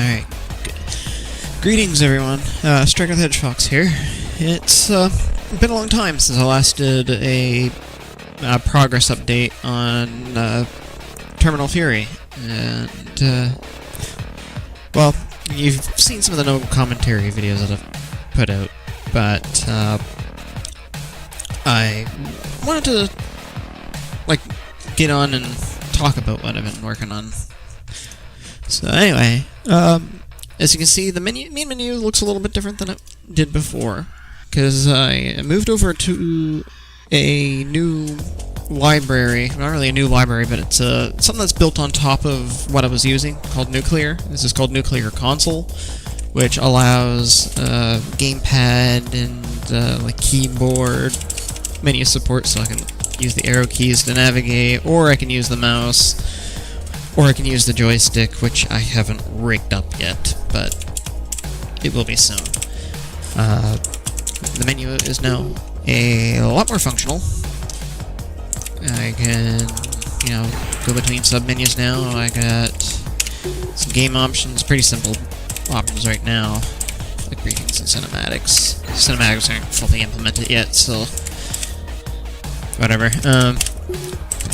Alright. Greetings, everyone. Striker the Hedgefox here. It's been a long time since I last did a progress update on TerminalFury. And, well, you've seen some of the no commentary videos that I've put out, but I wanted to, get on and talk about what I've been working on. So anyway, as you can see, the main menu looks a little bit different than it did before, because I moved over to a new library. Not really a new library, but it's something that's built on top of what I was using, called Nuclear. This is called Nuclear Console, which allows gamepad and keyboard menu support, so I can use the arrow keys to navigate, or I can use the mouse, or I can use the joystick, which I haven't rigged up yet, but it will be soon. The menu is now a lot more functional. I can, go between sub-menus now. I got some game options, pretty simple options right now, like briefings and cinematics. Cinematics aren't fully implemented yet, so whatever.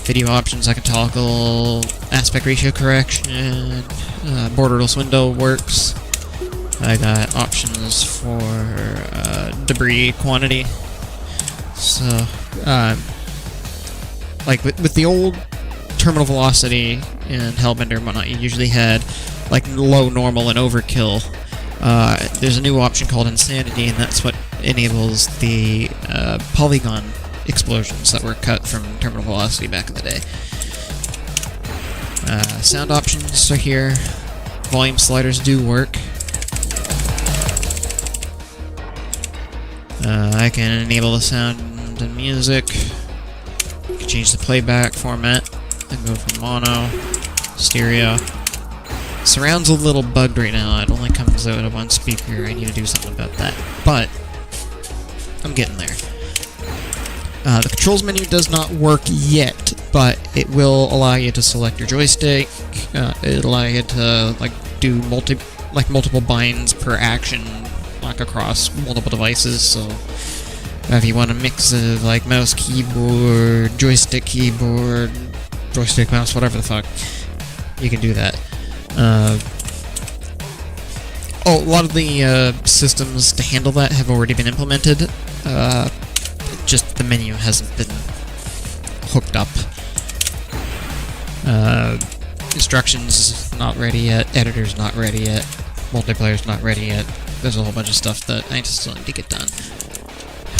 Video options, I can toggle aspect ratio correction, borderless window works. I got options for debris quantity. So, with the old terminal velocity and Hellbender and whatnot, you usually had low, normal, and overkill. There's a new option called Insanity, and that's what enables the polygon explosions that were cut from terminal velocity back in the day. Sound options are here. Volume sliders do work. I can enable the sound and music. I can change the playback format. I can go from mono, stereo. Surround's a little bugged right now. It only comes out of one speaker. I need to do something about that. But I'm getting there. The controls menu does not work yet, but it will allow you to select your joystick. It'll allow you to do multiple binds per action, across multiple devices. So if you want a mix of mouse, keyboard, joystick, mouse, whatever the fuck, you can do that. A lot of the systems to handle that have already been implemented. Just the menu hasn't been hooked up. Instructions not ready yet, editor's not ready yet, multiplayer's not ready yet. There's a whole bunch of stuff that I still need to get done.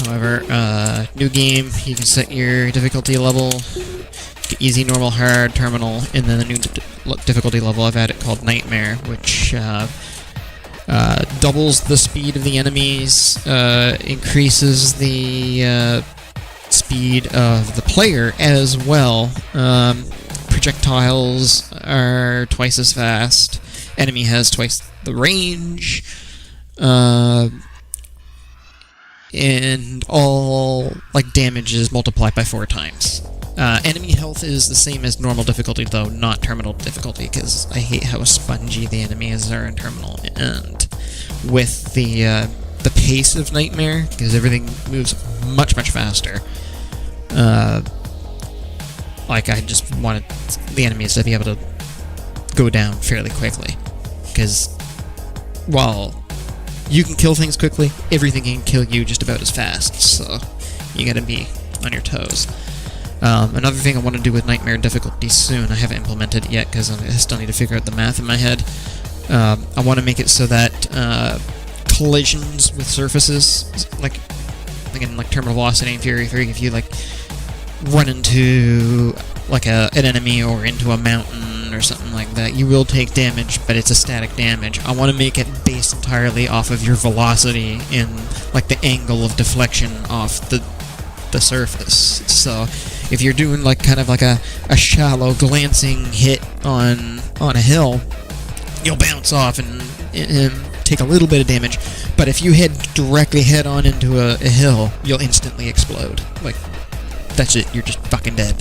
However, new game, you can set your difficulty level, easy, normal, hard, terminal, and then the new difficulty level I've added called Nightmare, which doubles the speed of the enemies, increases the speed of the player as well. Projectiles are twice as fast. Enemy has twice the range. And all damage is multiplied by 4 times. Enemy health is the same as normal difficulty, though not terminal difficulty, because I hate how spongy the enemies are in terminal. And with the pace of Nightmare, because everything moves much faster, I just wanted the enemies to be able to go down fairly quickly, because while you can kill things quickly, everything can kill you just about as fast, so you gotta be on your toes. Another thing I want to do with Nightmare difficulty soon, I haven't implemented it yet because I still need to figure out the math in my head. I want to make it so that collisions with surfaces, in terminal velocity and Fury 3, if you run into an enemy or into a mountain or something like that, you will take damage, but it's a static damage. I want to make it based entirely off of your velocity and the angle of deflection off the surface. So if you're doing a shallow glancing hit on a hill, you'll bounce off and take a little bit of damage. But if you head directly head on into a hill, you'll instantly explode. That's it, you're just fucking dead.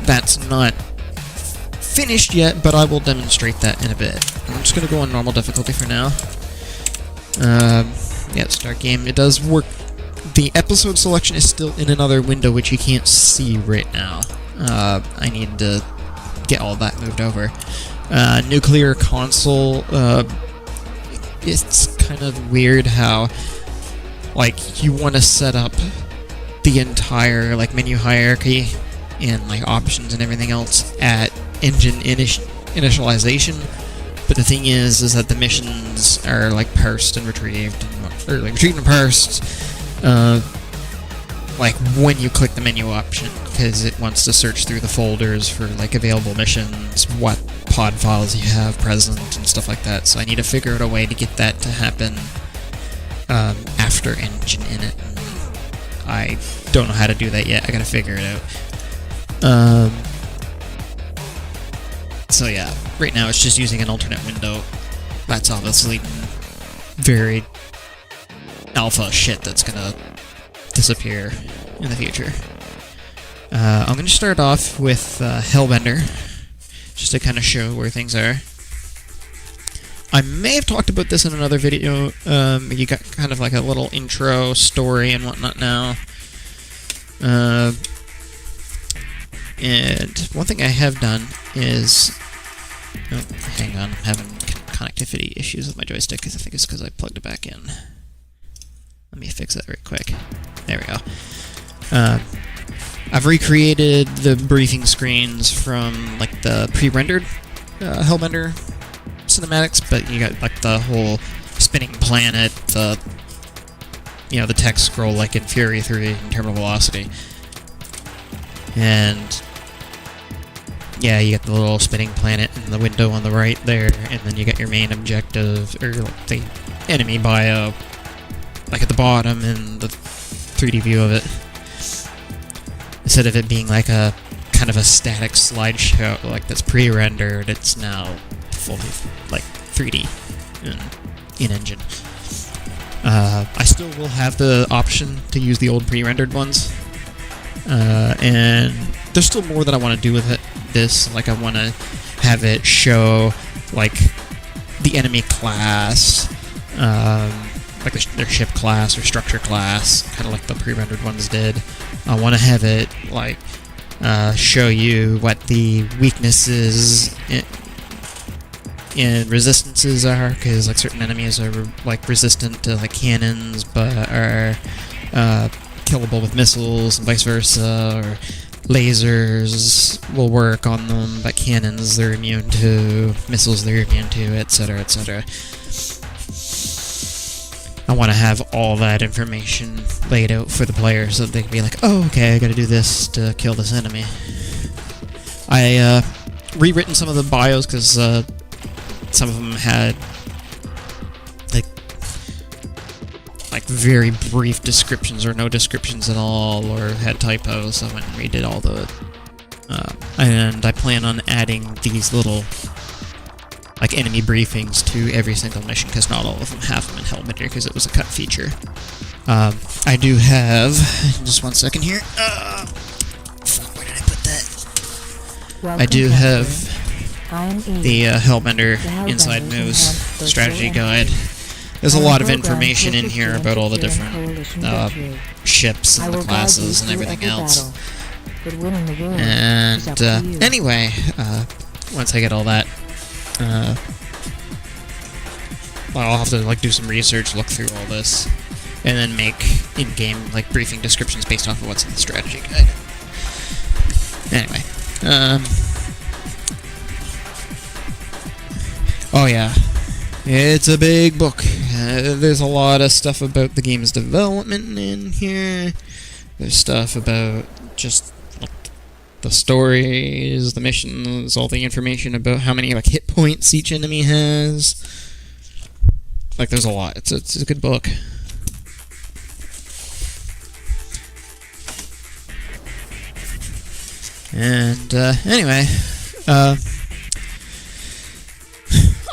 That's not finished yet, but I will demonstrate that in a bit. I'm just gonna go on normal difficulty for now. Yeah, start game. It does work. The episode selection is still in another window, which you can't see right now. I need to get all that moved over. Nuclear console, it's kind of weird how, like, you want to set up the entire, like, menu hierarchy and, like, options and everything else at engine initialization, but the thing is that the missions are, like, parsed and retrieved, or, like, retrieved and parsed, like, when you click the menu option, because it wants to search through the folders for, like, available missions, what pod files you have present, and stuff like that, so I need to figure out a way to get that to happen, after engine init. I don't know how to do that yet, I gotta figure it out. So yeah, right now it's just using an alternate window. That's obviously very alpha shit that's gonna disappear in the future. I'm gonna start off with Hellbender, just to kind of show where things are. I may have talked about this in another video. You got kind of like a little intro story and whatnot now. And one thing I have done is... Oh, hang on, I'm having connectivity issues with my joystick, because I think it's because I plugged it back in. Let me fix that right quick. There we go. I've recreated the briefing screens from, like, the pre-rendered Hellbender cinematics, but you got, like, the whole spinning planet, the text scroll like in Fury 3 and Terminal Velocity. And yeah, you got the little spinning planet in the window on the right there, and then you got your main objective, or like the enemy bio, like at the bottom in the 3D view of it. Instead of it being like a kind of a static slideshow, like that's pre-rendered, it's now fully like 3D in engine. I still will have the option to use the old pre-rendered ones, and there's still more that I want to do with it. Like, I want to have it show, like, the enemy class, like their ship class or structure class, kind of like the pre-rendered ones did. I want to have it, like, show you what the weaknesses and resistances are, because, like, certain enemies are, like, resistant to, like, cannons, but are killable with missiles, and vice versa, or lasers will work on them, but cannons they're immune to, missiles they're immune to, etc., etc. I want to have all that information laid out for the player so that they can be like, oh, okay, I gotta do this to kill this enemy. I rewritten some of the bios because some of them had like very brief descriptions or no descriptions at all, or had typos, so I went and redid all the... and I plan on adding these little, like, enemy briefings to every single mission, because not all of them have them in Hellbender, because it was a cut feature. I do have... Just one second here. Fuck, where did I put that? Welcome, I do have the Hellbender Hellbender Inside Moves has strategy guide. There's a lot of information in here about all the different ships and the classes and everything else. And anyway, once I get all that, I'll have to like do some research, look through all this, and then make in-game like briefing descriptions based off of what's in the strategy guide. Anyway, oh yeah. It's a big book. There's a lot of stuff about the game's development in here. There's stuff about just the stories, the missions, all the information about how many like hit points each enemy has. Like, there's a lot. It's a good book. And anyway,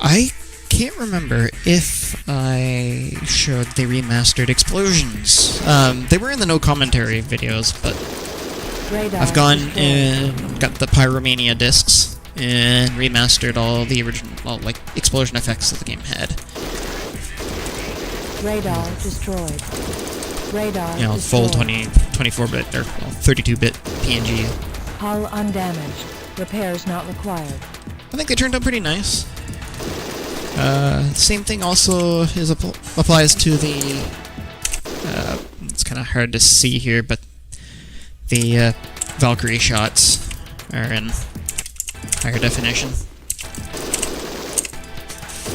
I can't remember if I showed the remastered explosions. They were in the no commentary videos, but I've gone and got the Pyromania discs, and remastered all the original, like, explosion effects that the game had. Radar destroyed. Radar You know, full destroyed. 24-bit, or 32-bit PNG. Hull undamaged. Repairs not required. I think they turned out pretty nice. Same thing also applies to the... it's kind of hard to see here, but the Valkyrie shots are in higher definition.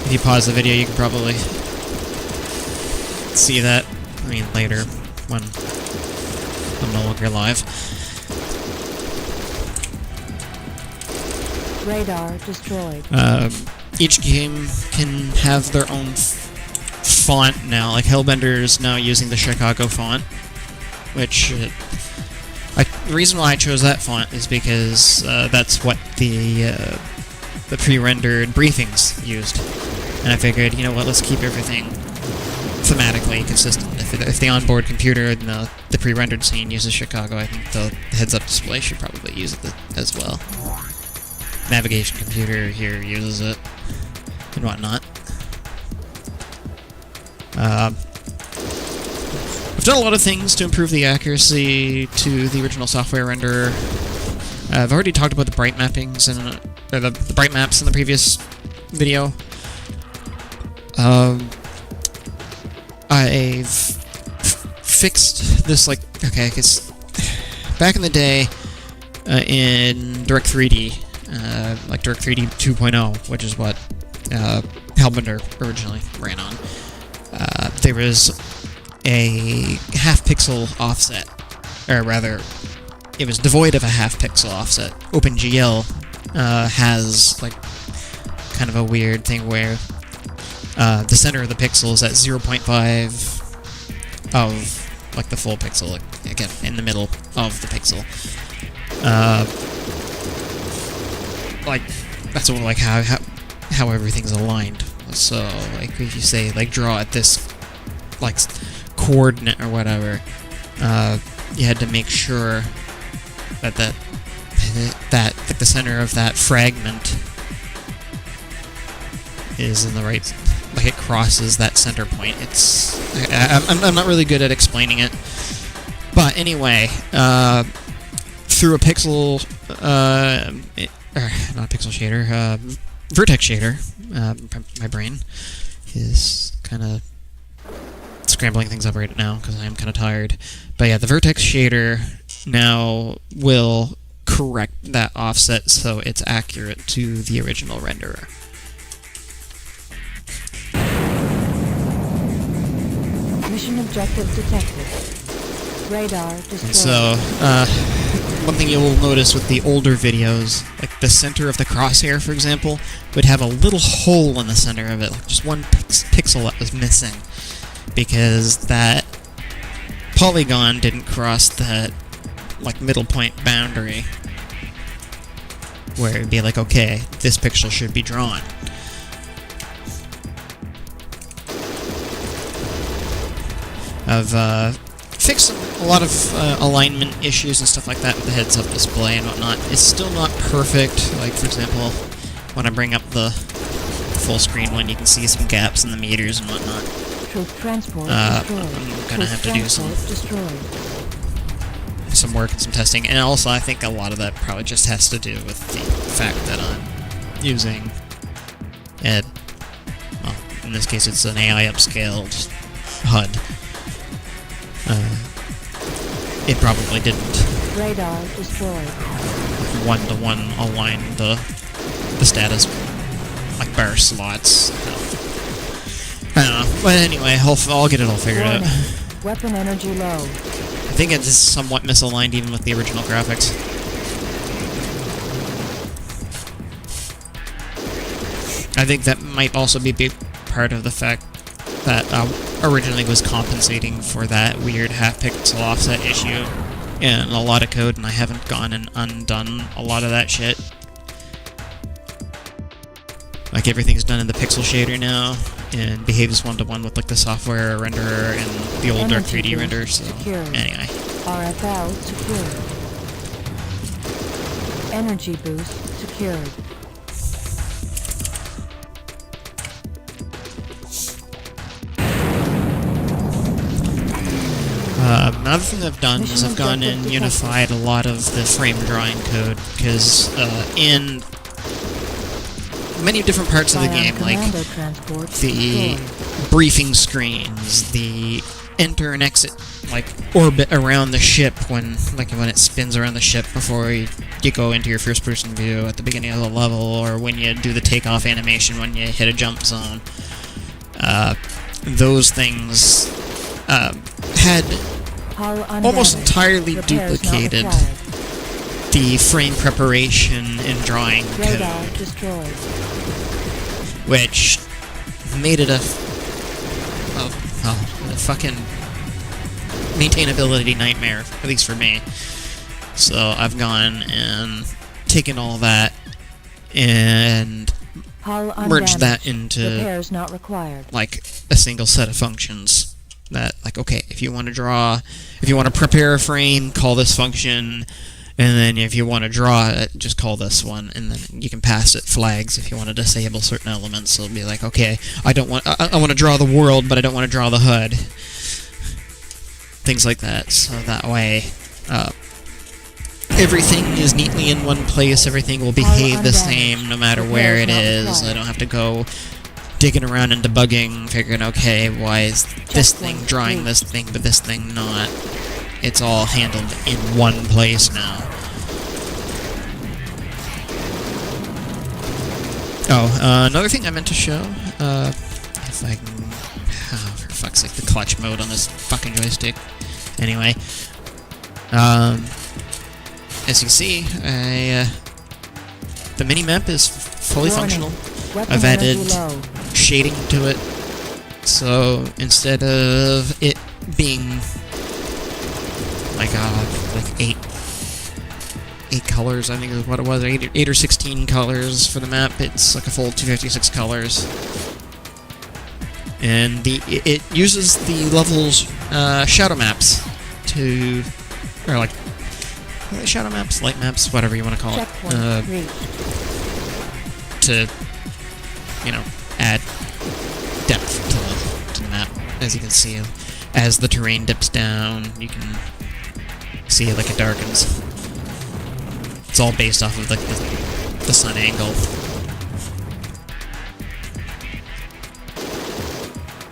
If you pause the video, you can probably see that. I mean, later, when I'm no longer live. Radar destroyed. Each game can have their own font now. Like, Hellbender is now using the Chicago font, which... the reason why I chose that font is because that's what the pre-rendered briefings used. And I figured, you know what, let's keep everything thematically consistent. If the onboard computer in the pre-rendered scene uses Chicago, I think the heads-up display should probably use it as well. Navigation computer here uses it, and whatnot. I've done a lot of things to improve the accuracy to the original software renderer. I've already talked about the bright mappings and the bright maps in the previous video. I've fixed this, like, okay, because back in the day, in Direct 3D, like Direct 3D 2.0, which is what Hellbender originally ran on, there was a half-pixel offset, or rather, it was devoid of a half-pixel offset. OpenGL has, like, kind of a weird thing where the center of the pixel is at 0.5 of, like, the full pixel, like, again, in the middle of the pixel. Like, that's sort of like how everything's aligned. So, like, if you say, like, draw at this, like, coordinate or whatever, you had to make sure that like, the center of that fragment is in the right, like, it crosses that center point. It's I'm not really good at explaining it, but anyway, through a pixel not a pixel shader, vertex shader, my brain is kind of scrambling things up right now because I am kind of tired. But yeah, the vertex shader now will correct that offset so it's accurate to the original renderer. Mission objective detected. Radar destroyed. And so, one thing you'll notice with the older videos, like the center of the crosshair, for example, would have a little hole in the center of it, like just one pixel that was missing, because that polygon didn't cross that, like, middle point boundary, where it'd be like, okay, this pixel should be drawn. I've fixed a lot of alignment issues and stuff like that with the heads-up display and whatnot. It's still not perfect. Like, for example, when I bring up the full screen one, you can see some gaps in the meters and whatnot. Troop transport I'm destroyed. gonna have to do some work and some testing. And also, I think a lot of that probably just has to do with the fact that I'm using well, in this case, it's an AI upscaled HUD. It probably didn't Radar destroyed. one-to-one align the status, like, bar slots. I don't know. But anyway, I'll get it all figured out. Weapon energy low. I think it's somewhat misaligned even with the original graphics. I think that might also be part of the fact that originally was compensating for that weird half-pixel offset issue in a lot of code, and I haven't gone and undone a lot of that shit. Like, everything's done in the pixel shader now, and behaves one-to-one with, like, the software renderer and the older 3D render, so anyway. RFL secured. Energy boost secured. another thing I've done is I've gone and unified a lot of the frame drawing code, because in many different parts of the game, like the briefing screens, the enter and exit, like, orbit around the ship when it spins around the ship before you go into your first-person view at the beginning of the level, or when you do the takeoff animation when you hit a jump zone. Those things had almost entirely duplicated the frame preparation and drawing code, which made it a fucking maintainability nightmare, at least for me. So I've gone and taken all that and merged that into like a single set of functions that, like, okay, if you want to prepare a frame, call this function, and then if you want to draw it, just call this one, and then you can pass it flags if you want to disable certain elements. So it'll be like, okay, I want to draw the world, but I don't want to draw the HUD. Things like that, so that way everything is neatly in one place, everything will behave the same no matter where it is. I don't have to go digging around and debugging, figuring, okay, why is this thing drawing this thing, but this thing not? It's all handled in one place now. Oh, another thing I meant to show, if I can... Oh, for fuck's sake, the clutch mode on this fucking joystick. Anyway, as you can see, the mini-map is fully functional. I've added shading to it, so instead of it being like 8 colors, I think is what it was, 8 or 16 colors for the map, it's like a full 256 colors. And it uses the level's shadow maps to, or like shadow maps, light maps, whatever you want to call it, to, you know, add depth to the map. As you can see, as the terrain dips down, you can see it like it darkens. It's all based off of like the sun angle.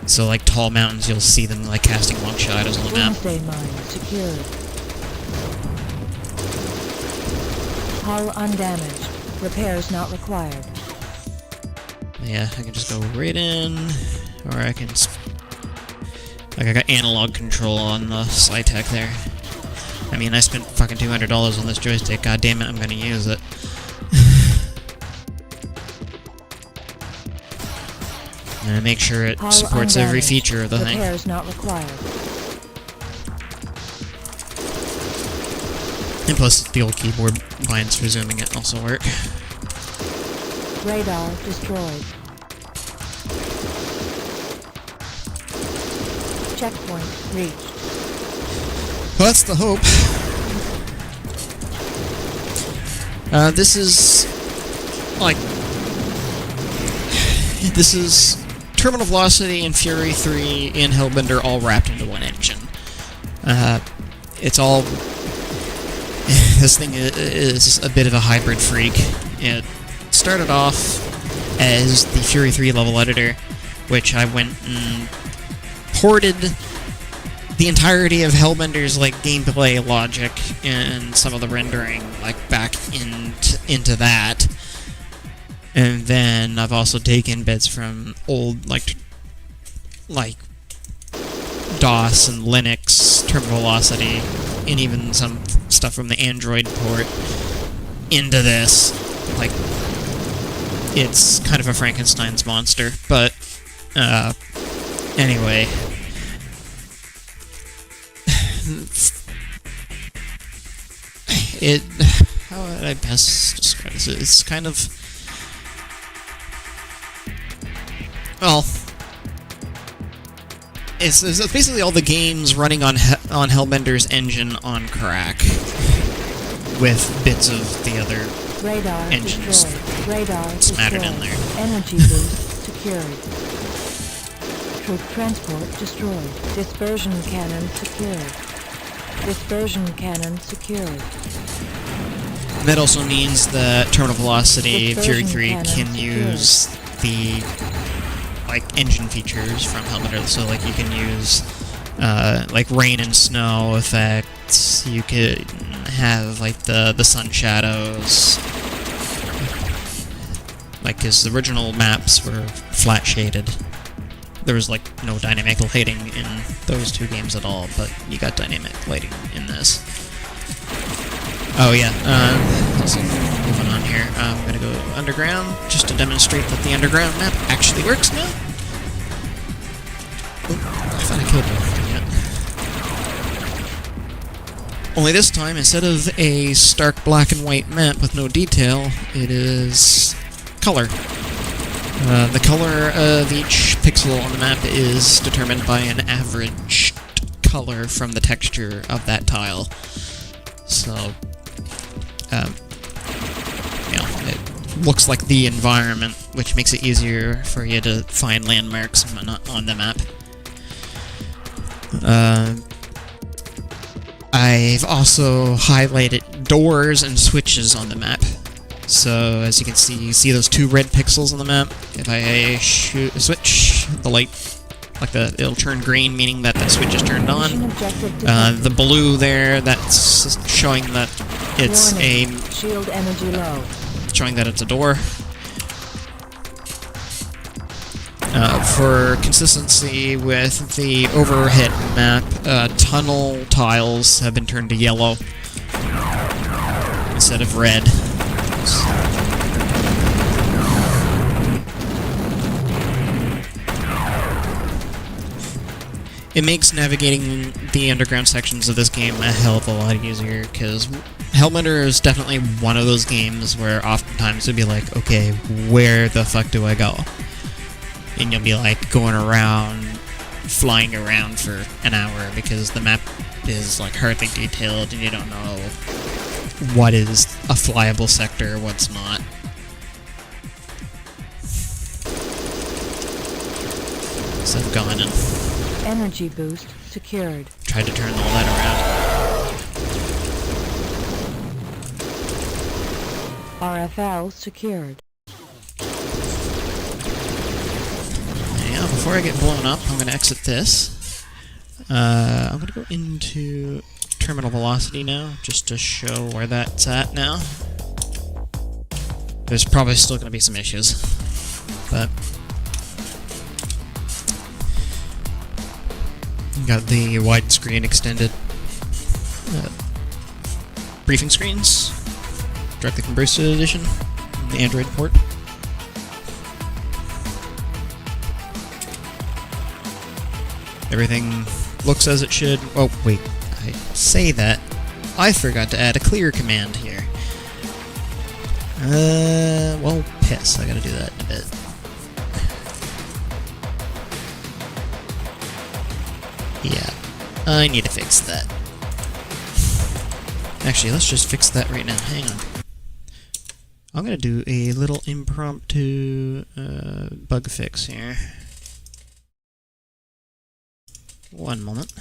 So, like, tall mountains, you'll see them, like, casting long shadows on the map. Hull undamaged. Repairs not required. Yeah, I can just go right in, or I can... Like, I got analog control on the Slytech there. I mean, I spent fucking $200 on this joystick, god damn it, I'm gonna use it. And make sure it supports every feature of the thing. Repairs not required. And plus, the old keyboard binds for zooming it also work. Radar destroyed. Checkpoint reached. Well, that's the hope. This is... like... This is... Terminal Velocity and Fury 3 and Hellbender all wrapped into one engine. It's all... This thing is a bit of a hybrid freak. It started off as the Fury 3 level editor, which I went and ported the entirety of Hellbender's like gameplay logic and some of the rendering like back into that. And then I've also taken bits from old, like DOS and Linux, Terminal Velocity, and even some stuff from the Android port into this. Like, it's kind of a Frankenstein's monster, but, anyway. How would I best describe this? It's kind of... Well, it's basically all the games running on Hellbender's engine on crack, with bits of the other engines smattered in there. Energy boost secured. Troop transport destroyed. Dispersion cannon secured. Dispersion cannon secured. That also means that Terminal Velocity Fury Dispersion 3 cannon can secured. use the like engine features from Hellbender. So like you can use like rain and snow effects. You could have like the sun shadows. Like, because the original maps were flat shaded. There was like no dynamic lighting in those two games at all, but you got dynamic lighting in this. Oh yeah, so moving on here. I'm gonna go underground just to demonstrate that the underground map actually works now. Oh, I thought I killed one. Yeah. Only this time, instead of a stark black and white map with no detail, it is color. The color of each pixel on the map is determined by an average color from the texture of that tile. So, it looks like the environment, which makes it easier for you to find landmarks on the map. I've also highlighted doors and switches on the map. So, as you can see, you those two red pixels on the map. If I shoot a switch, the light, it'll turn green, meaning that the switch is turned on. The blue there, that's showing that it's Shield energy low. showing that it's a door. For consistency with the overhead map, tunnel tiles have been turned to yellow instead of red. It makes navigating the underground sections of this game a hell of a lot easier, because Hellbender is definitely one of those games where oftentimes it'll be like, okay, where the fuck do I go? And you'll be like going around, flying around for an hour, because the map is like hardly detailed and you don't know what is a flyable sector, what's not. So I've gone and Energy boost secured. tried to turn all that around. RFL secured. Yeah, before I get blown up, I'm going to exit this. I'm going to go into Terminal Velocity now, just to show where that's at now. There's probably still going to be some issues, but got the widescreen extended briefing screens, directly from Brewster Edition, the Android port. Everything looks as it should. Oh, wait, I say that. I forgot to add a clear command here. Well, piss. I gotta do that in a bit. Yeah, I need to fix that. Actually, let's just fix that right now. Hang on. I'm gonna do a little impromptu bug fix here. One moment.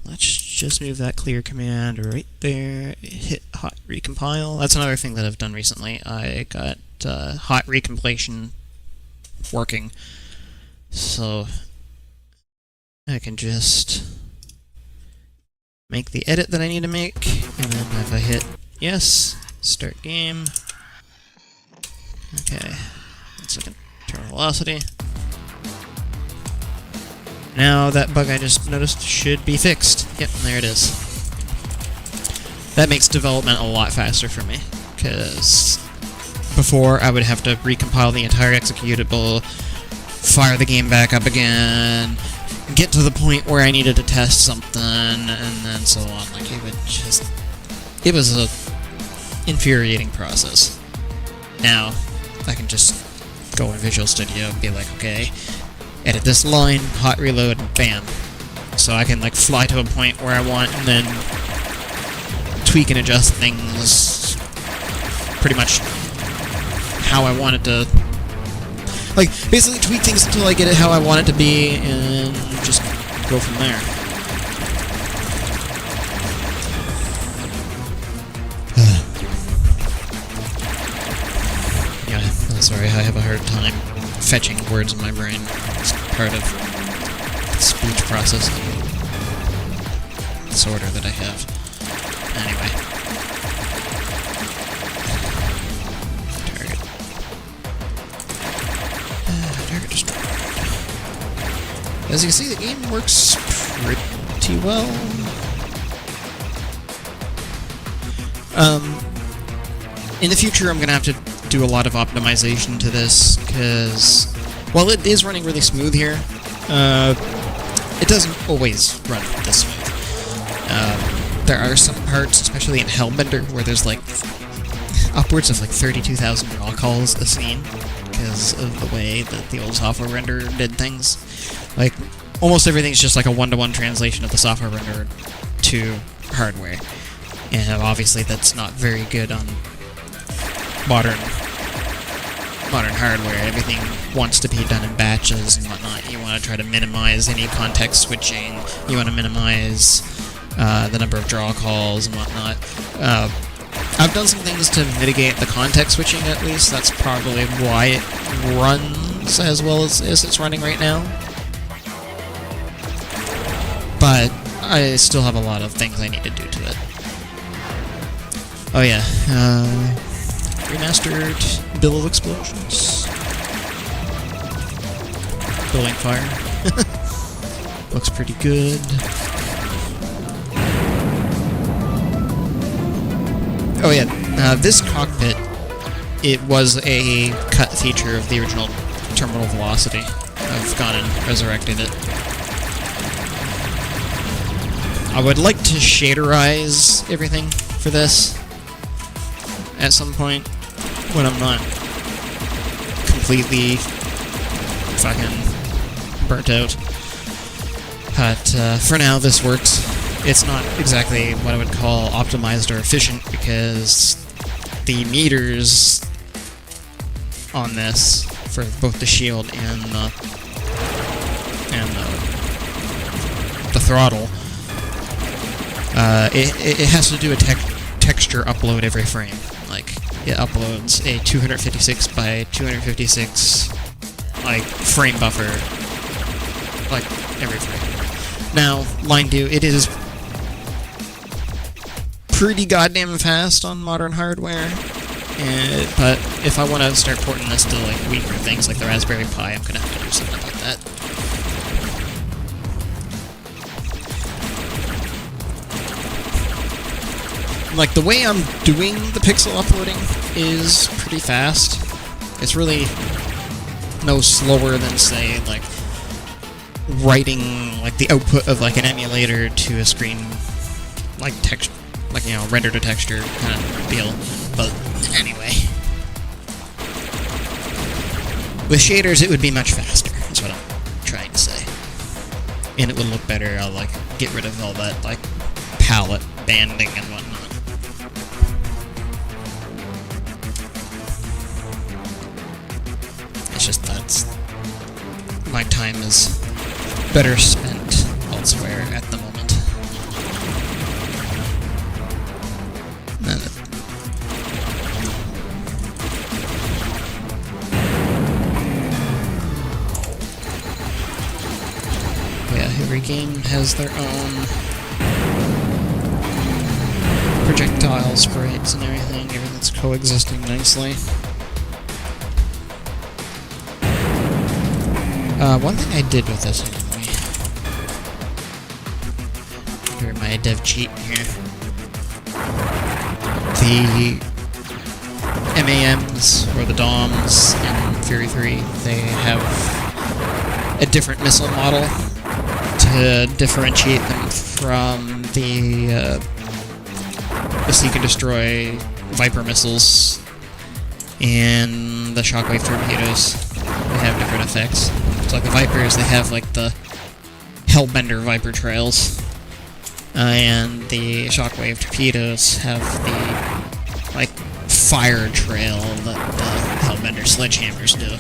Let's just move that clear command right there. Hit hot recompile. That's another thing that I've done recently. I got hot recompilation working. So I can just make the edit that I need to make, and then if I hit yes, start game. Okay, 1 second, terminal velocity. Now that bug I just noticed should be fixed. Yep, there it is. That makes development a lot faster for me, because before I would have to recompile the entire executable, fire the game back up again, get to the point where I needed to test something, and then so on. Like, it was a infuriating process. Now, I can just go in Visual Studio and be like, okay, edit this line, hot reload, and bam. So I can like fly to a point where I want, and then tweak and adjust things pretty much how I want it to. Like, basically tweak things until I get it how I want it to be, and just go from there. fetching words in my brain. It's part of speech processing disorder that I have. Anyway. Target. Target destroyed. As you can see, the game works pretty well. In the future, I'm gonna have to do a lot of optimization to this, because while it is running really smooth here, it doesn't always run this smooth. There are some parts, especially in Hellbender, where there's like upwards of like 32,000 raw calls a scene because of the way that the old software renderer did things. Like, almost everything's just like a one-to-one translation of the software renderer to hardware. And obviously that's not very good on modern hardware. Everything wants to be done in batches and whatnot. You want to try to minimize any context switching. You want to minimize the number of draw calls and whatnot. I've done some things to mitigate the context switching, at least. That's probably why it runs as well as it's running right now. But I still have a lot of things I need to do to it. Oh yeah, remastered Bill of Explosions. Blowing fire. Looks pretty good. Oh yeah, this cockpit, it was a cut feature of the original Terminal Velocity. I've gone and resurrected it. I would like to shaderize everything for this at some point, when I'm not completely fucking burnt out. But for now, this works. It's not exactly what I would call optimized or efficient, because the meters on this, for both the shield and the throttle, it has to do a texture upload every frame. Like, it uploads a 256 by 256 like frame buffer like every frame. Now, mind you, it is pretty goddamn fast on modern hardware, but if I want to start porting this to like weaker things like the Raspberry Pi, I'm gonna have to do something like that. Like, the way I'm doing the pixel uploading is pretty fast. It's really no slower than, say, like, writing, like, the output of, like, an emulator to a screen, like, text, like, you know, render to texture kind of deal. But, anyway. With shaders, it would be much faster, is what I'm trying to say. And it would look better. I'll, like, get rid of all that, like, palette banding and whatnot. It's just that's... my time is better spent elsewhere at the moment. Yeah, every game has their own projectile sprites and everything. Everything's coexisting nicely. One thing I did with this anyway. Here, my dev cheat here. The MAMs, or the DOMs, in Fury 3, they have a different missile model to differentiate them from the Seek and Destroy Viper missiles and the Shockwave torpedoes. They have different effects. So like the Vipers, they have like the Hellbender Viper trails, and the Shockwave torpedoes have the like fire trail that the Hellbender sledgehammers do.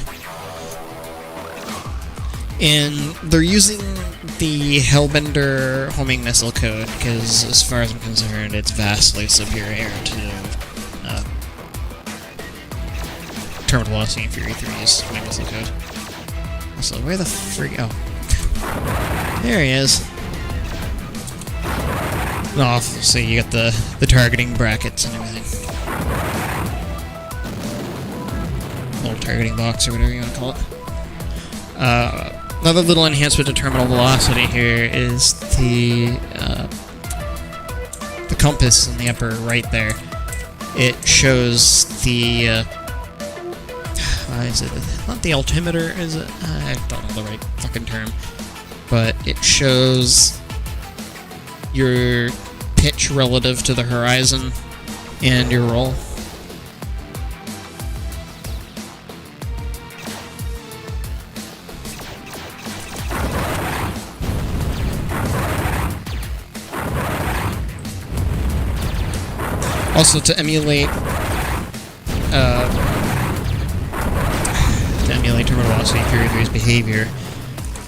And they're using the Hellbender homing missile code because, as far as I'm concerned, it's vastly superior to Terminal Velocity and Fury 3's homing missile code. So where the freak? Oh, there he is. Oh, so you got the targeting brackets and everything. Little targeting box or whatever you want to call it. Another little enhancement to terminal velocity here is the compass in the upper right there. It shows the is it not the altimeter? Is it? I don't know the right fucking term, but it shows your pitch relative to the horizon and your roll. Also, to emulate terminal velocity Fury 3's behavior,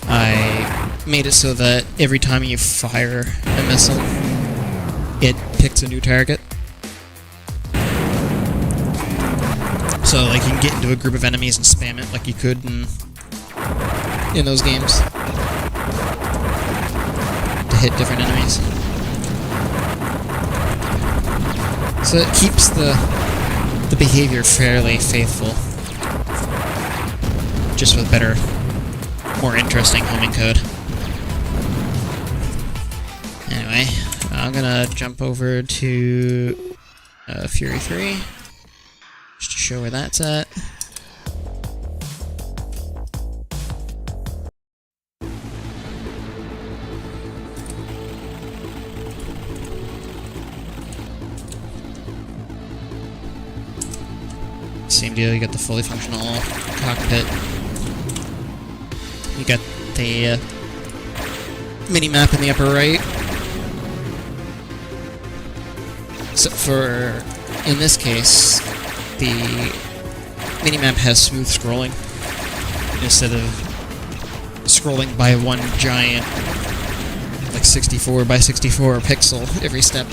I made it so that every time you fire a missile, it picks a new target. So, like, you can get into a group of enemies and spam it like you could in those games to hit different enemies. So it keeps the behavior fairly faithful, just with better, more interesting homing code. Anyway, I'm gonna jump over to Fury 3, just to show where that's at. Same deal, you got the fully functional cockpit. You got the mini-map in the upper right. Except for, in this case, the mini-map has smooth scrolling instead of scrolling by one giant, like 64 by 64 pixel every step.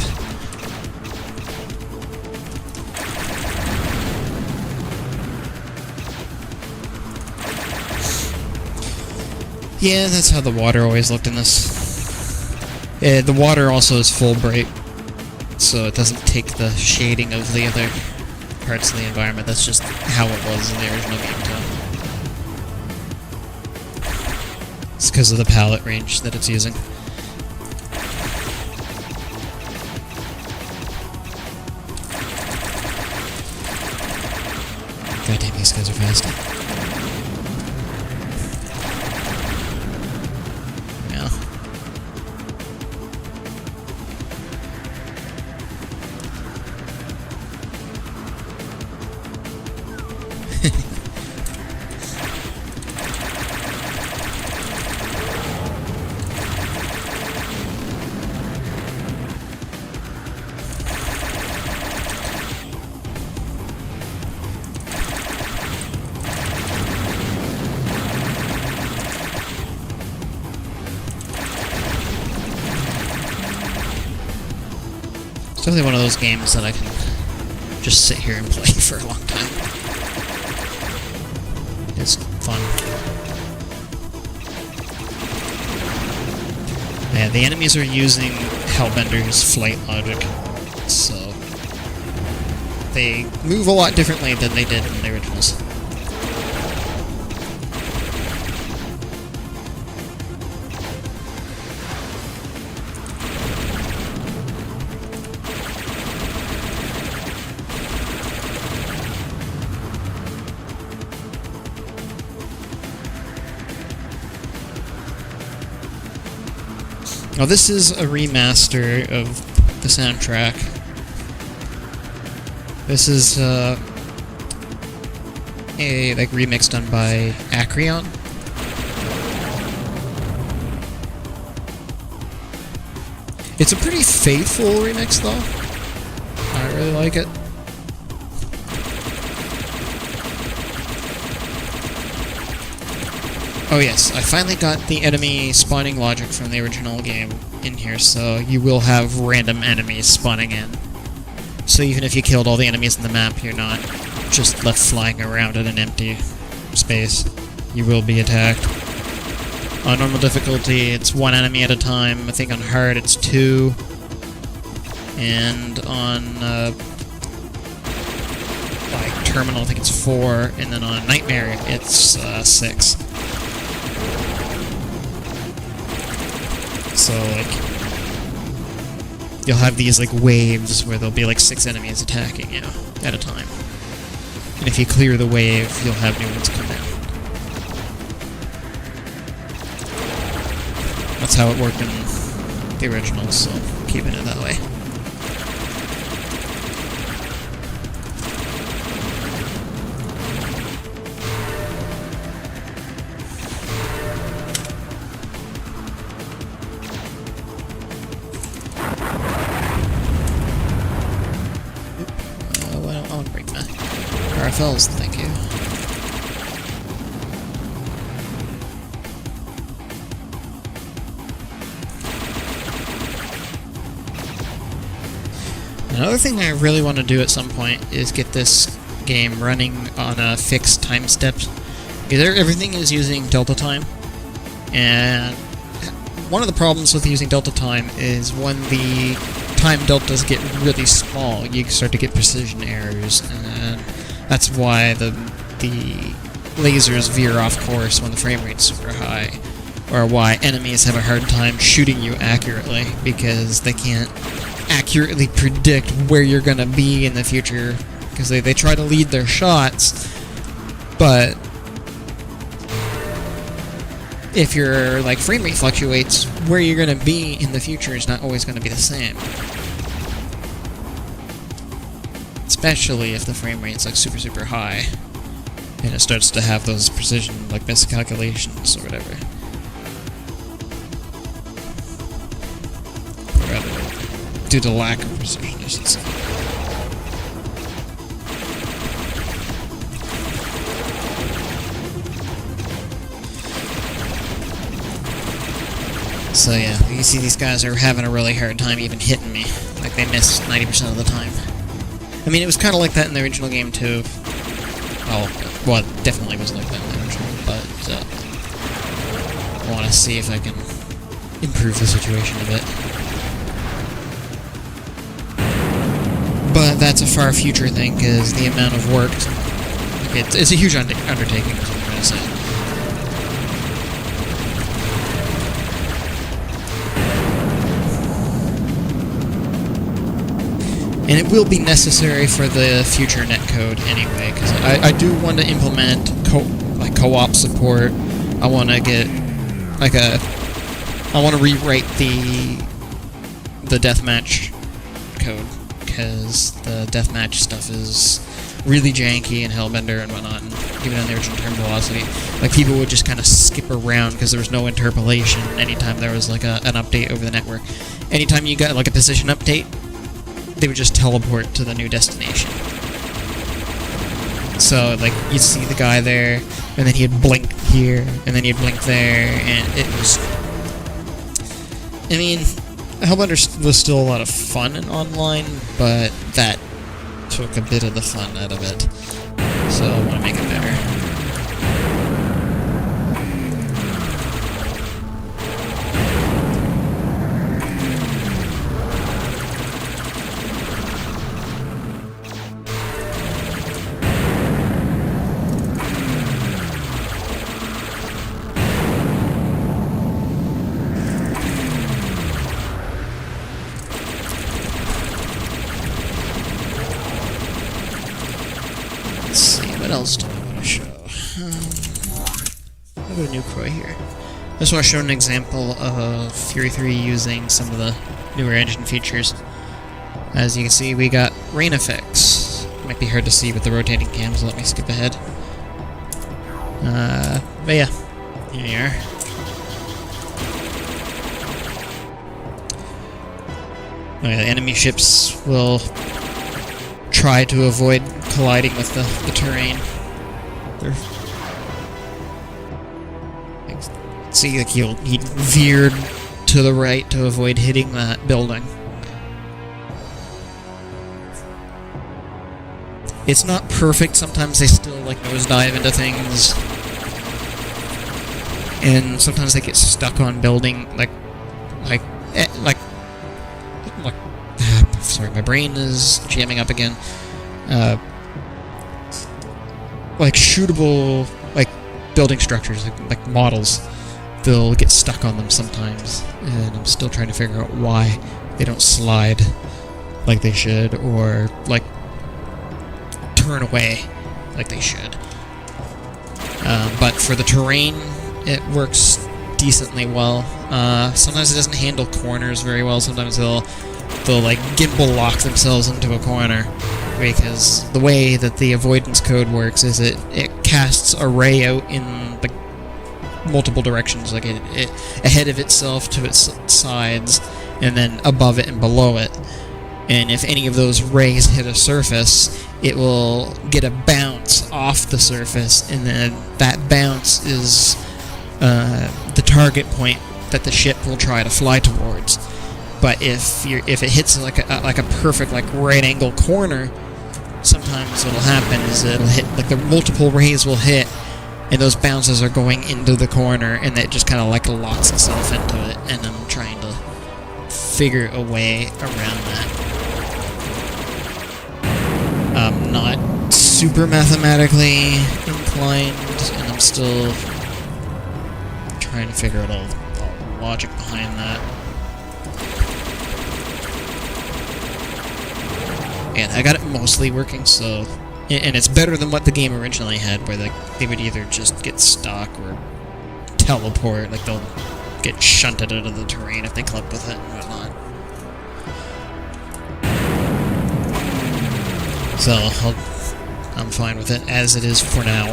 Yeah, that's how the water always looked in this. The water also is full bright, so it doesn't take the shading of the other parts of the environment. That's just how it was in the original game too. It's because of the palette range that it's using. God damn, these guys are fast. It's definitely one of those games that I can just sit here and play for a long time. It's fun. Yeah, the enemies are using Hellbender's flight logic, so they move a lot differently than they did in the originals. Now this is a remaster of the soundtrack. This is a remix done by Acreon. It's a pretty faithful remix though. I really like it. Oh yes, I finally got the enemy spawning logic from the original game in here, so you will have random enemies spawning in. So even if you killed all the enemies in the map, you're not just left flying around in an empty space. you will be attacked. On normal difficulty, it's 1 enemy at a time. I think on hard, it's 2. And on, like, terminal, I think it's 4. And then on nightmare, it's 6. So, like, you'll have these, like, waves where there'll be, like, 6 enemies attacking you at a time. And if you clear the wave, you'll have new ones come in. That's how it worked in the original, so keeping it that way. I want to bring my RFLs, thank you. Another thing I really want to do at some point is get this game running on a fixed time step. Because everything is using delta time, and one of the problems with using delta time is when the time deltas get really small, you start to get precision errors, and that's why the lasers veer off course when the frame rate's super high, or why enemies have a hard time shooting you accurately, because they can't accurately predict where you're gonna be in the future, because they try to lead their shots, but if your like frame rate fluctuates, where you're gonna be in the future is not always gonna be the same. Especially if the frame rate's like super high, and it starts to have those precision like miscalculations or whatever. Due to lack of precision, I should say. So yeah, you see these guys are having a really hard time even hitting me. Like, they miss 90% of the time. I mean, it was kind of like that in the original game, too. Oh, well, it definitely was like that in the original, but I want to see if I can improve the situation a bit. But that's a far future thing, because the amount of work... It's a huge undertaking, is what I'm trying to say. And it will be necessary for the future netcode anyway, because I do want to implement co-op support. I want to get like I want to rewrite the deathmatch code, because the deathmatch stuff is really janky in Hellbender and whatnot, and even on the original term velocity, like people would just kind of skip around because there was no interpolation anytime there was like an update over the network. Anytime you got like a position update, they would just teleport to the new destination. So, like, you'd see the guy there, and then he'd blink here, and then he'd blink there, and it was... I mean, Hellbender was still a lot of fun in online, but that took a bit of the fun out of it. So I want to make it better. Let's see, what else do I want to show? I'll go to New Croy here. I just want to show an example of Fury 3 using some of the newer engine features. As you can see, we got rain effects. Might be hard to see with the rotating cam, so let me skip ahead. But yeah, here you are. Oh yeah, the enemy ships will try to avoid colliding with the terrain. See, like he veered to the right to avoid hitting that building. It's not perfect. Sometimes they still like nosedive into things, and sometimes they get stuck on building, sorry, my brain is jamming up again. Like shootable, like building structures, like models, they'll get stuck on them sometimes, and I'm still trying to figure out why they don't slide like they should, or like turn away like they should. But for the terrain, it works decently well. Sometimes it doesn't handle corners very well. Sometimes they'll like gimbal lock themselves into a corner, because the way that the avoidance code works is it casts a ray out in like multiple directions, like it ahead of itself, to its sides, and then above it and below it. And if any of those rays hit a surface, it will get a bounce off the surface, and then that bounce is the target point that the ship will try to fly towards. But if it hits like a perfect like right angle corner, sometimes what'll happen is it'll hit, like the multiple rays will hit, and those bounces are going into the corner, and it just kind of like locks itself into it. And I'm trying to figure a way around that. I'm not super mathematically inclined, and I'm still trying to figure out all the logic behind that. And I got it mostly working, so... And it's better than what the game originally had, where they would either just get stuck or teleport, like they'll get shunted out of the terrain if they clip with it and whatnot. So, I'm fine with it as it is for now,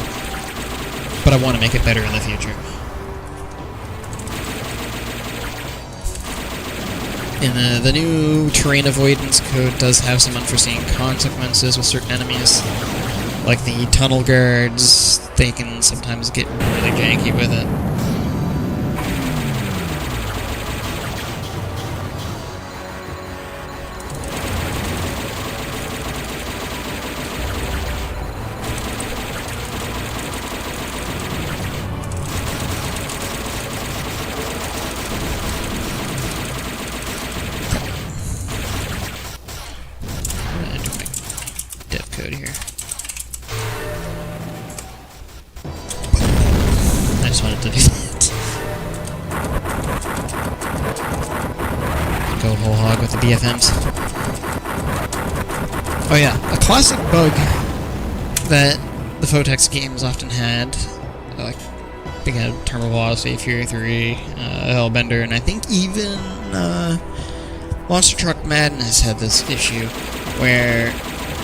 but I want to make it better in the future. And the new terrain avoidance code does have some unforeseen consequences with certain enemies. Like the tunnel guards, they can sometimes get really janky with it. Code here. I just wanted to do that. Go whole hog with the BFMs. Oh yeah, a classic bug that the Photex games often had, like they had TerminalFury, Fury 3, Hellbender, and I think even Monster Truck Madness had this issue where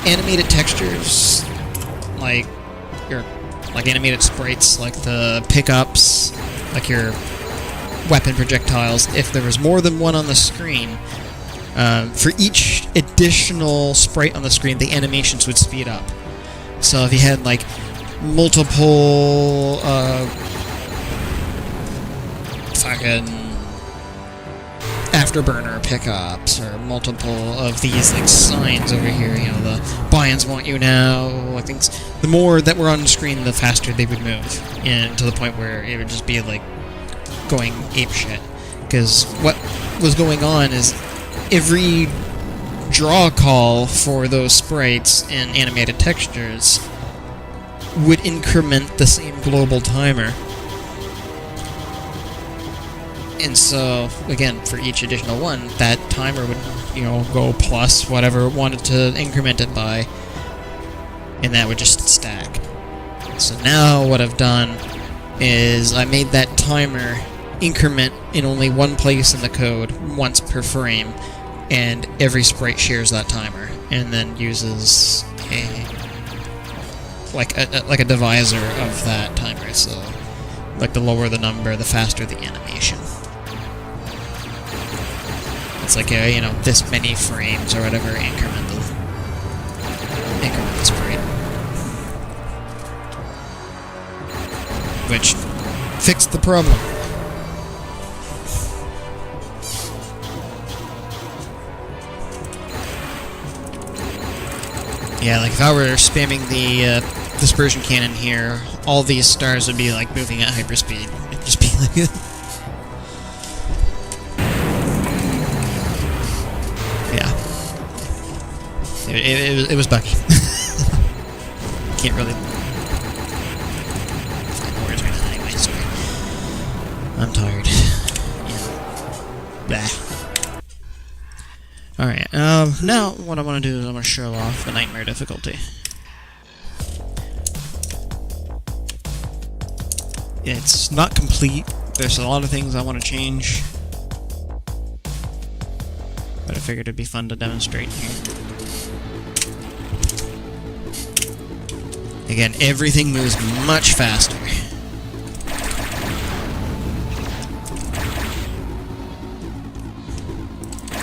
animated textures, like animated sprites, like the pickups, like your weapon projectiles, if there was more than one on the screen, for each additional sprite on the screen, the animations would speed up. So if you had like multiple fucking afterburner pickups, or multiple of these like signs over here, you know, the buy-ins want you now, like things, the more that were on the screen, the faster they would move, and to the point where it would just be like going apeshit. Because what was going on is every draw call for those sprites and animated textures would increment the same global timer. And so, again, for each additional one, that timer would, you know, go plus whatever it wanted to increment it by, and that would just stack. So now what I've done is I made that timer increment in only one place in the code, once per frame, and every sprite shares that timer, and then uses a divisor of that timer. So, like, the lower the number, the faster the animation. It's like, you know, this many frames or whatever, increment the sprite. Which fixed the problem. Yeah, like if I were spamming the dispersion cannon here, all these stars would be like moving at hyperspeed. It'd just be Yeah. It was buggy. Can't really find words right now anyway, sorry. I'm tired. Yeah. Blah. Alright, now what I want to do is I'm going to show off the nightmare difficulty. It's not complete. There's a lot of things I want to change. But I figured it'd be fun to demonstrate here. Again, everything moves much faster.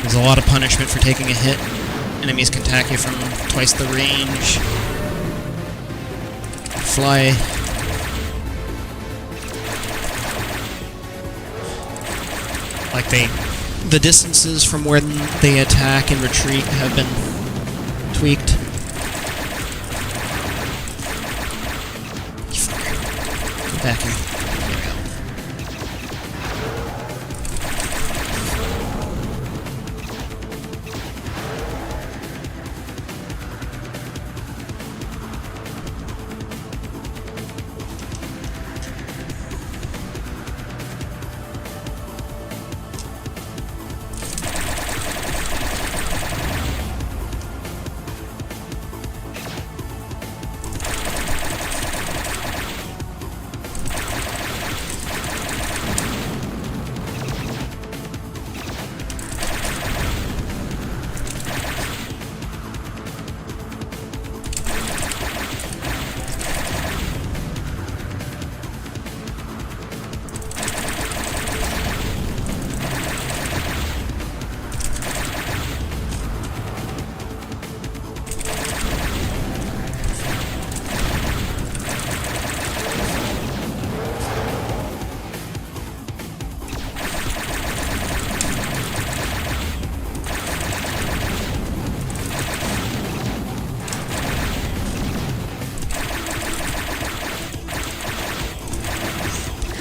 There's a lot of punishment for taking a hit. Enemies can attack you from twice the range. Fly. Like the distances from where they attack and retreat have been tweaked. Get back here. There we go.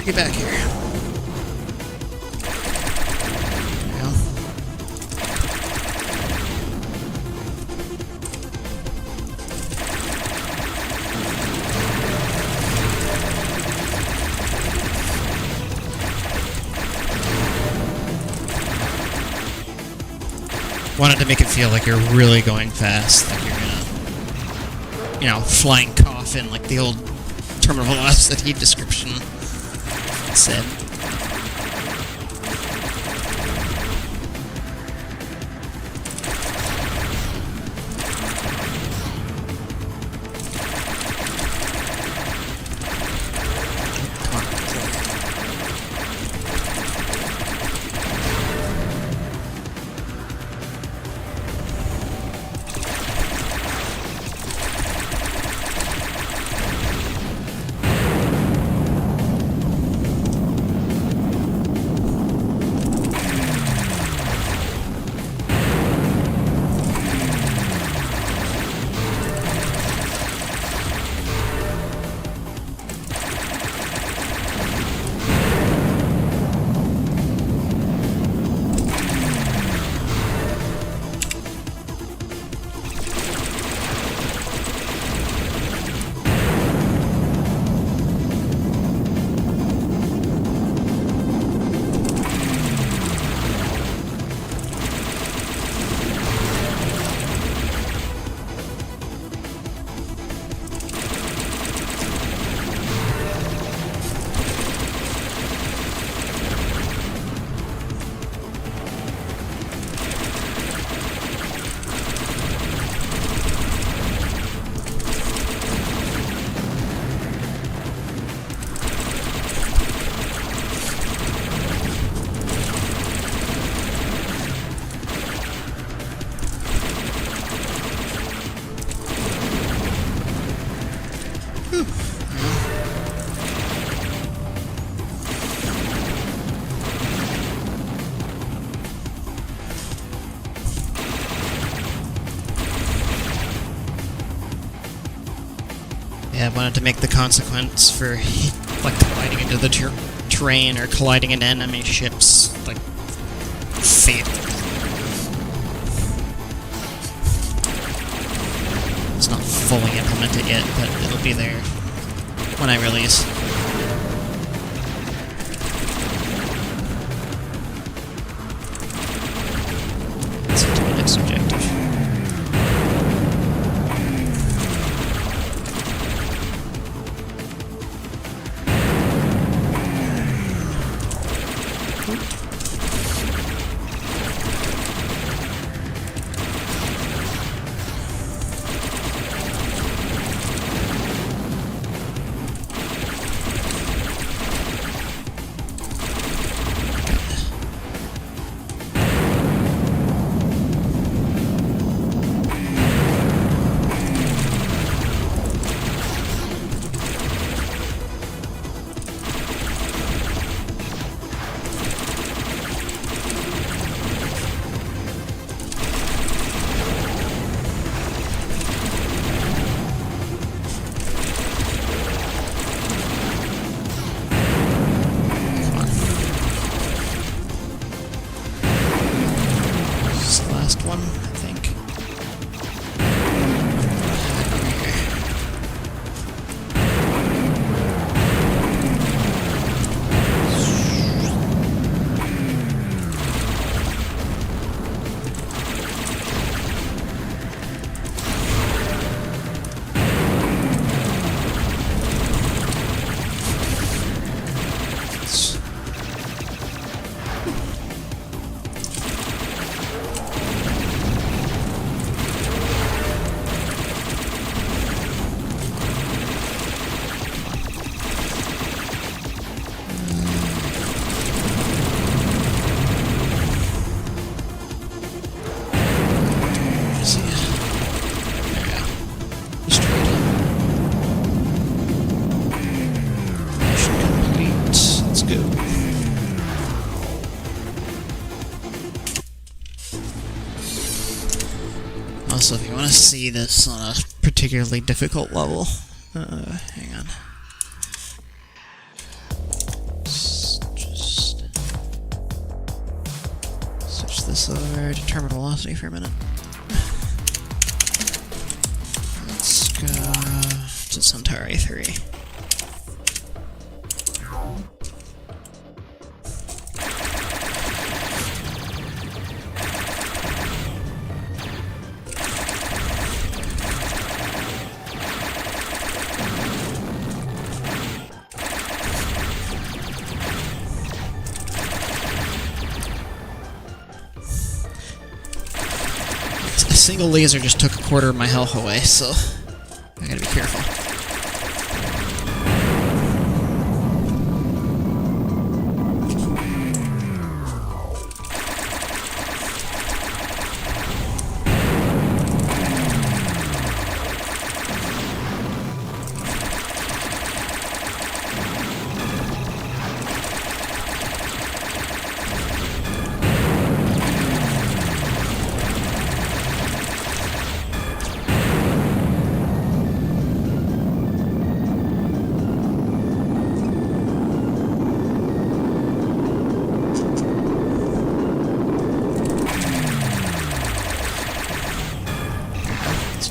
Get back here. There we go. Wanted to make it feel like you're really going fast, like you're gonna, you know, flying coffin, like the old terminal velocity description said. Yeah, I wanted to make the consequence for like colliding into the terrain or colliding into enemy ships, like, fatal. It's not fully implemented yet, but it'll be there when I release. Let's get to the next objective. One, I think. Also, if you want to see this on a particularly difficult level, hang on. Just switch this over to terminal velocity for a minute. Let's go to Centauri 3. A single laser just took a quarter of my health away, so I gotta be careful.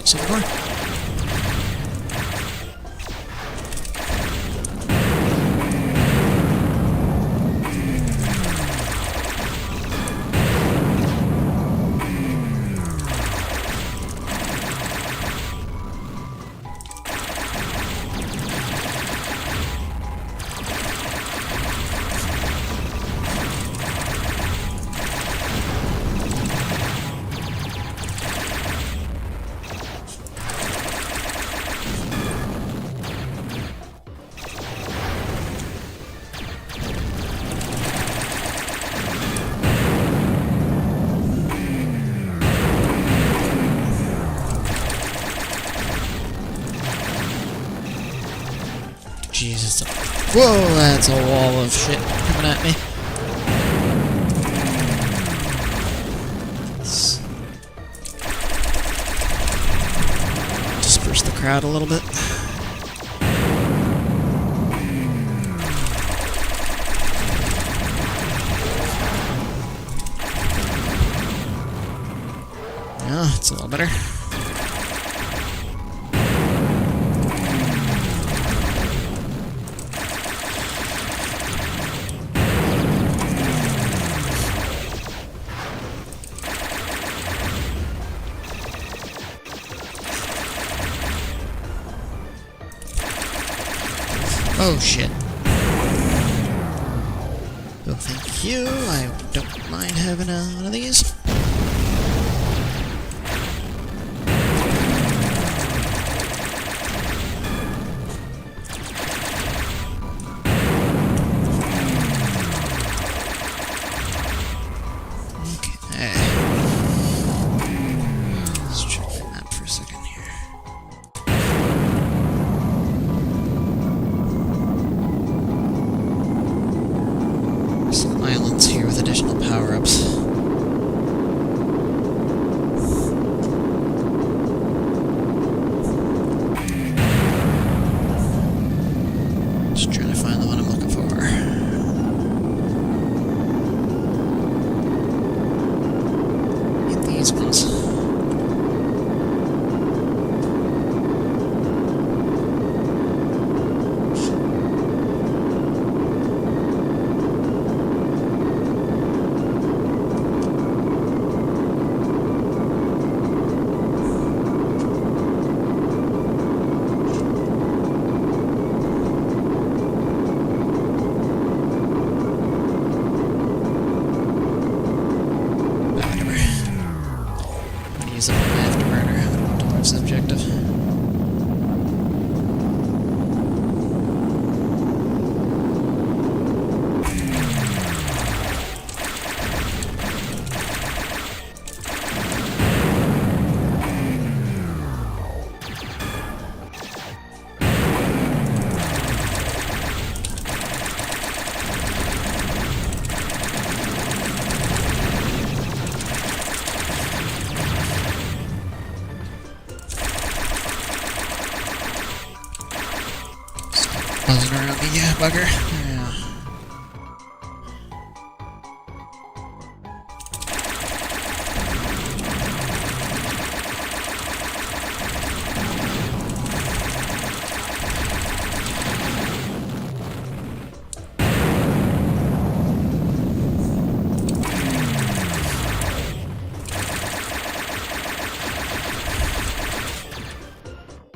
Some more. Jesus. Whoa, that's a wall of shit coming at me. Let's disperse the crowd a little bit. Hellbender. Oh shit. Well, thank you. I don't mind having one of these. Okay. Let's check the map for a second here. Some islands here with additional power-ups. Just trying to find the one I'm looking for. Get these ones. Use up my afterburner towards the objective. Buzzing around me, yeah, bugger. Yeah.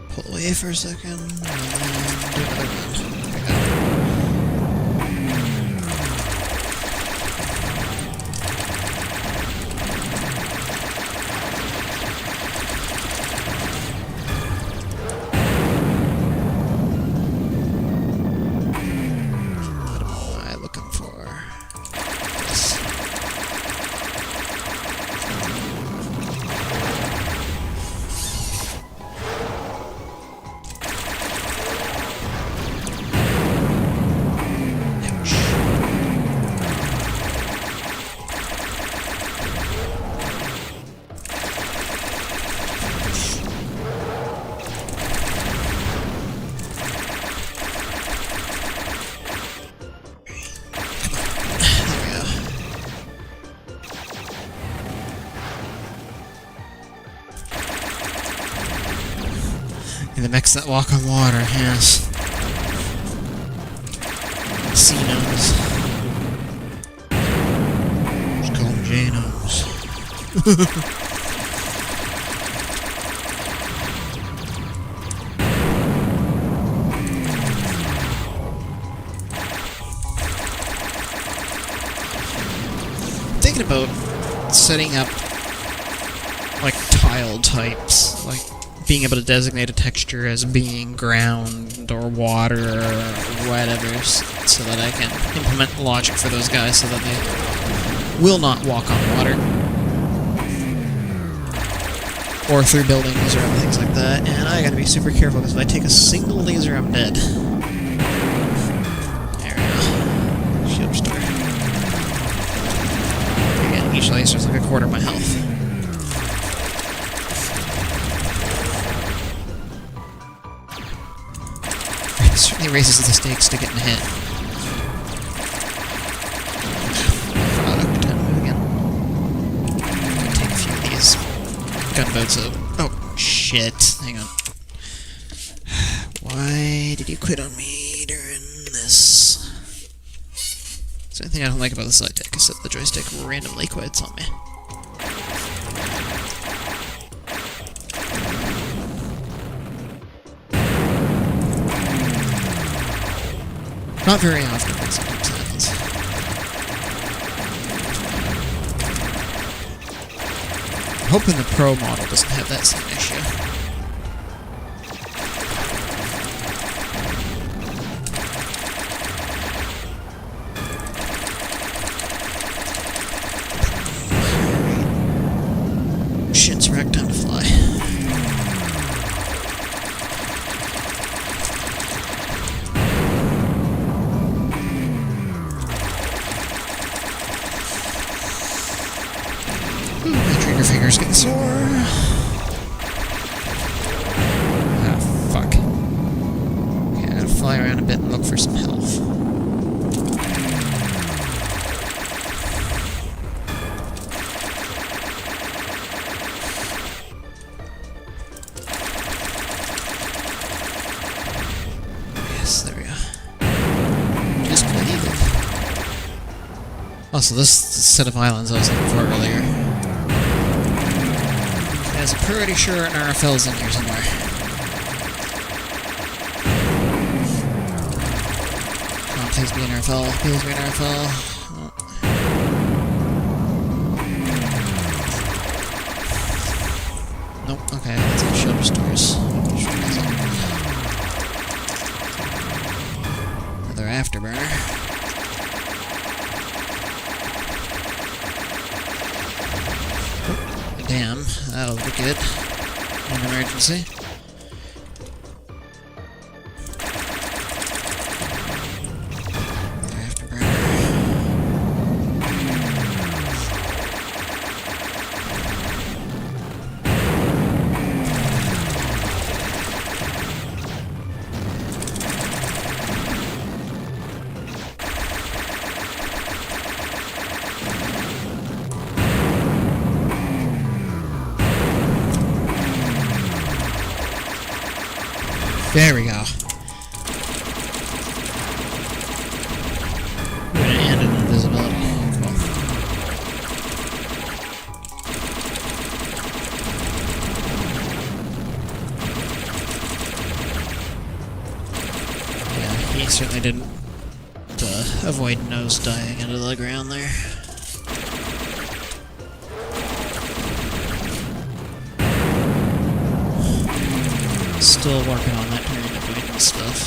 Pull away for a second, and then do another one. What am I looking for? Yes. The mechs that walk on water, yes. Sea gnomes. Just call them J-gnomes. Thinking about setting up like tile types, like being able to designate a texture as being ground or water or whatever, so that I can implement logic for those guys so that they will not walk on water. Or through buildings or other things like that. And I gotta be super careful because if I take a single laser, I'm dead. There we go. Shield restore. Again, each laser is like a quarter of my health. It certainly raises the stakes to getting hit. Product, time to move again. Take a few of these gunboats up. Oh, shit. Hang on. Why did you quit on me during this? Is there anything I don't like about the side deck is that the joystick randomly quits on me. Not very often, but sometimes it happens. I'm hoping the Pro model doesn't have that same issue. Shit's wreck, time to fly. My trigger finger's getting sore. Ah, fuck. Okay, I gotta fly around a bit and look for some health. Yes, there we go. Just what I needed. Also, this set of islands I was looking for earlier. I'm pretty sure an RFL's in here somewhere. Come on, please be an RFL. Please be an RFL. Oh. Nope, okay, that's all shelter stores. Another afterburner. Damn, that'll be good. In an emergency. Afterburner. There we go. We're gonna end in invisibility. Cool. Yeah, he certainly didn't avoid nose diving into the ground there. Still working on that terrain avoidance stuff.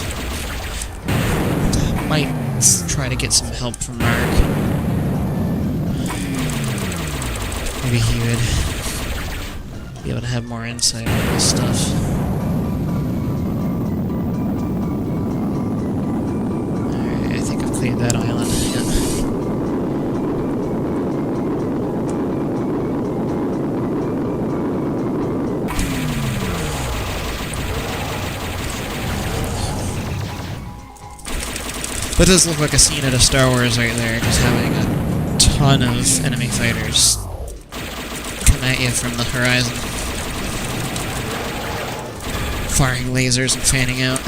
Might try to get some help from Mark. Maybe he would be able to have more insight on this stuff. Alright, I think I've cleared that island. Yeah. That does look like a scene at a Star Wars right there, just having a ton of enemy fighters come at you from the horizon. Firing lasers and fanning out.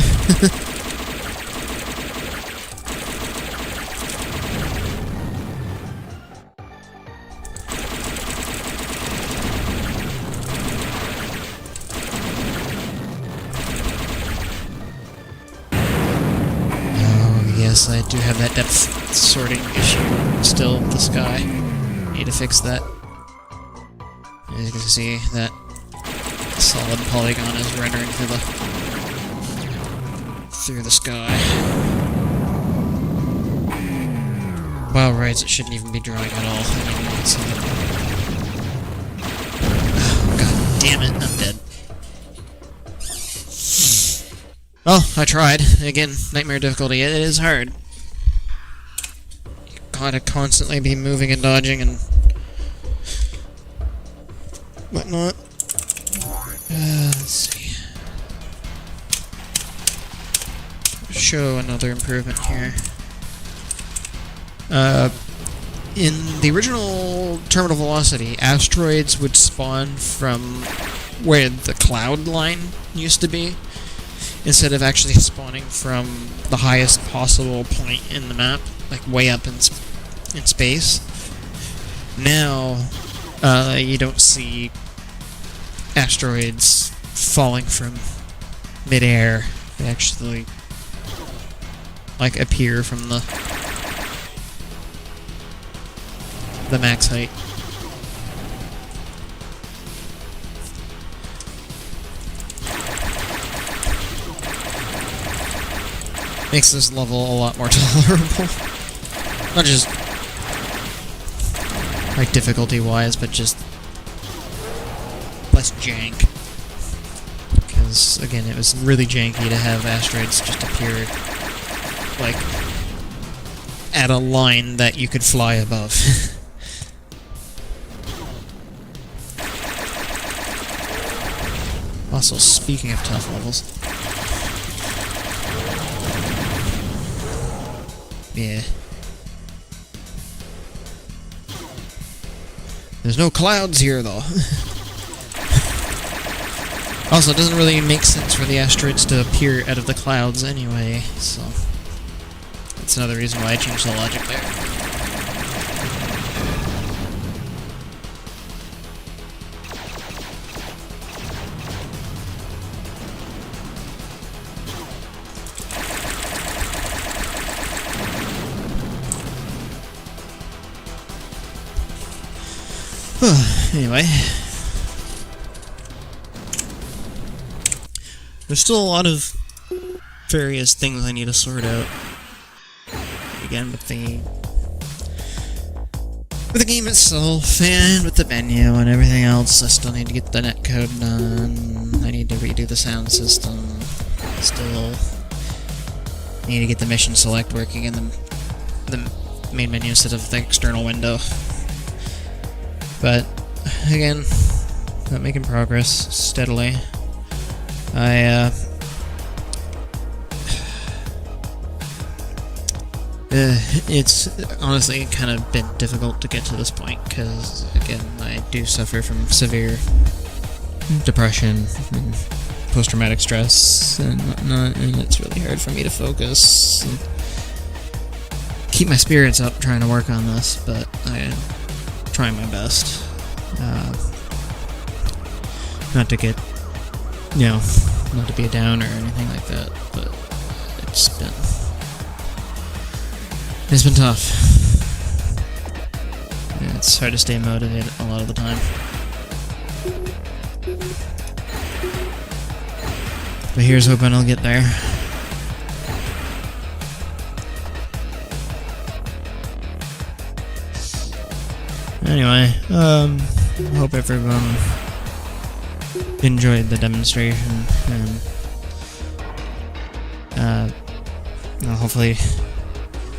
Yes, I do have that depth sorting issue still with the sky. Need to fix that. As you can see, that solid polygon is rendering through the sky. Wow, right, it shouldn't even be drawing at all. I didn't even see that. Oh, god damn it, I'm dead. Well, I tried. Again, nightmare difficulty. It is hard. You gotta constantly be moving and dodging and whatnot. Let's see. Show another improvement here. in the original Terminal Velocity, asteroids would spawn from where the cloud line used to be, instead of actually spawning from the highest possible point in the map, like way up in space. Now, you don't see asteroids falling from mid-air. They actually, like, appear from the max height. Makes this level a lot more tolerable. Not just like difficulty-wise, but just less jank. Because again, it was really janky to have asteroids just appear like at a line that you could fly above. Also, speaking of tough levels, yeah, there's no clouds here though. Also, it doesn't really make sense for the asteroids to appear out of the clouds anyway, so that's another reason why I changed the logic there. Anyway, there's still a lot of various things I need to sort out. Again, with the game itself, and with the menu and everything else, I still need to get the netcode done. I need to redo the sound system. Still need to get the mission select working in the main menu instead of the external window. But again, not making progress steadily. It's honestly kind of been difficult to get to this point because, again, I do suffer from severe depression and post-traumatic stress and whatnot, and it's really hard for me to focus and keep my spirits up trying to work on this, but I'm trying my best. Not to get, not to be a downer or anything like that, but it's been tough. Yeah, it's hard to stay motivated a lot of the time. But here's hoping I'll get there. Anyway, hope everyone enjoyed the demonstration, and hopefully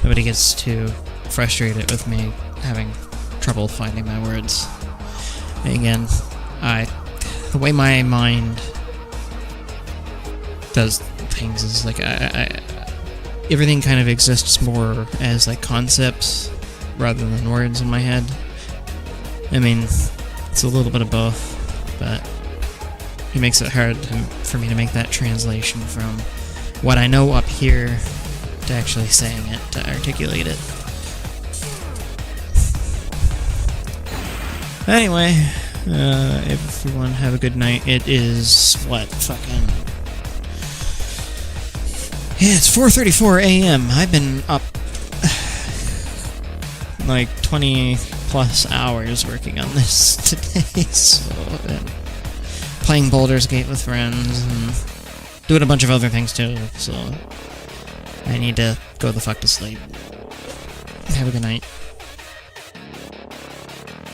nobody gets too frustrated with me having trouble finding my words. Again, the way my mind does things is like everything kind of exists more as like concepts rather than words in my head. I mean, it's a little bit of both, but it makes it hard for me to make that translation from what I know up here to actually saying it, to articulate it. Anyway, everyone have a good night. It is, it's 4:34 a.m. I've been up like 20 plus hours working on this today, so playing Baldur's Gate with friends and doing a bunch of other things too, so I need to go the fuck to sleep. Have a good night.